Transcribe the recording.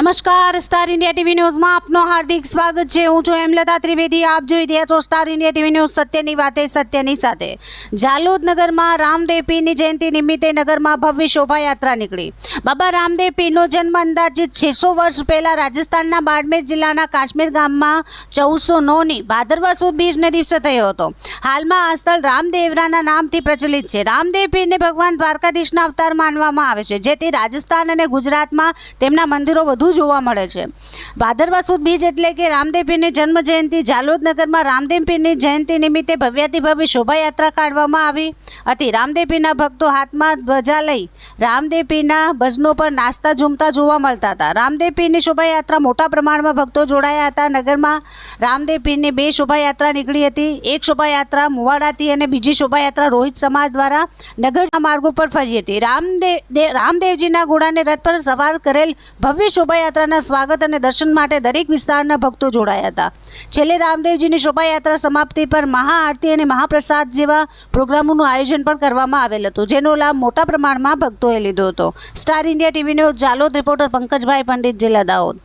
નમસ્કાર, star India TV ન્યૂઝમાં આપનું હાર્દિક સ્વાગત છે। હું છું હેમલતા ત્રિવેદી। આપ જોઈ રહ્યા છો સ્ટાર ઇન્ડિયા ટીવી ન્યૂઝ। સત્યની વાતે સત્યની સાથે। ઝાલોદ નગરમાં રામદેવ પીરની જયંતિ નિમિત્તે નગરમાં ભવ્ય શોભાયાત્રા નીકળી। બાબા રામદેવ પીરનો જન્મ અંદાજિત 600 વર્ષ પહેલા રાજસ્થાનના બાડમેર જિલ્લાના કાશ્મીર ગામમાં 1409ની ભાદરવા સુદ બીજને દિવસે થયો હતો। હાલમાં આ સ્થળ રામદેવરાના નામથી પ્રચલિત છે। રામદેવ પીરને ભગવાન દ્વારકાધીશના અવતાર માનવામાં આવે છે, જેથી રાજસ્થાન અને ગુજરાતમાં તેમના મંદિરો વધુ જોવા મળે છે। ભાદરવા સુદ બીજ એટલે કે રામદેવ પીરની જન્મ જયંતિ। ઝાલોદ નગરમાં રામદેવ પીરની જયંતિ નિમિત્તે ભવ્યાતિ ભવ્ય શોભાયાત્રા કાઢવામાં આવી હતી। રામદેવ પીરના ભક્તો હાથમાં ધ્વજા લઈ રામદેવ પીરના ભજનો પર નાચતા ઝૂમતા જોવા મળતા હતા। રામદેવ પીરની શોભાયાત્રા મોટા પ્રમાણમાં ભક્તો જોડાયા હતા। નગરમાં રામદેવ પીરની બે શોભાયાત્રા નીકળી હતી। એક શોભાયાત્રા મુવાડાથી અને બીજી શોભાયાત્રા રોહિત સમાજ દ્વારા નગરના માર્ગો પર ફરી હતી। રામદેવજીના ઘોડાને રથ પર સવાર કરેલ ભવ્ય શોભાયાત્રાના સ્વાગત અને દર્શન માટે દરેક વિસ્તારના ભક્તો જોડાયા હતા। છેલ્લે રામદેવજીની શોભાયાત્રા સમાપ્તિ પર મહાઆરતી અને મહાપ્રસાદ જેવા પ્રોગ્રામોનું આયોજન પણ કરવામાં આવેલ હતું, જેનો લાભ મોટા પ્રમાણમાં ભક્તોએ લીધો હતો। Star India TV news Jhalod reporter Pankajbhai Pandit, જિલ્લા દાહોદ।